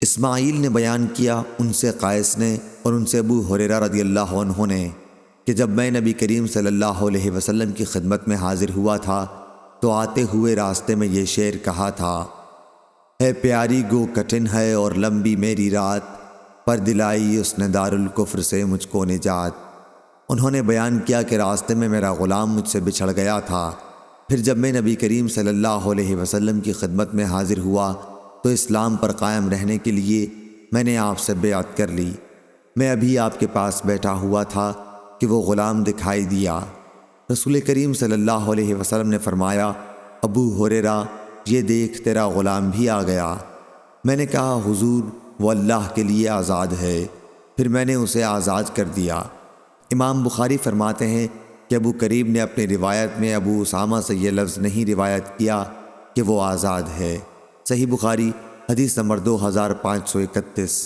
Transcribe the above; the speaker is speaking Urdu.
اسماعیل نے بیان کیا ان سے قیس نے اور ان سے ابو ہریرہ رضی اللہ عنہ نے کہ جب میں نبی کریم صلی اللہ علیہ وسلم کی خدمت میں حاضر ہوا تھا تو آتے ہوئے راستے میں یہ شعر کہا تھا: ہے پیاری گو کٹن ہے اور لمبی میری رات، پر دلائی اس نے دارالکفر سے مجھ کو نجات۔ انہوں نے بیان کیا کہ راستے میں میرا غلام مجھ سے بچھڑ گیا تھا، پھر جب میں نبی کریم صلی اللہ علیہ وسلم کی خدمت میں حاضر ہوا تو اسلام پر قائم رہنے کے لیے میں نے آپ سے بیعت کر لی۔ میں ابھی آپ کے پاس بیٹھا ہوا تھا کہ وہ غلام دکھائی دیا۔ رسول کریم صلی اللہ علیہ وسلم نے فرمایا: ابو ہریرہ، یہ دیکھ تیرا غلام بھی آ گیا۔ میں نے کہا: حضور، وہ اللہ کے لیے آزاد ہے۔ پھر میں نے اسے آزاد کر دیا۔ امام بخاری فرماتے ہیں کہ ابو کریم نے اپنی روایت میں ابو اسامہ سے یہ لفظ نہیں روایت کیا کہ وہ آزاد ہے۔ صحیح بخاری حدیث نمبر 2531۔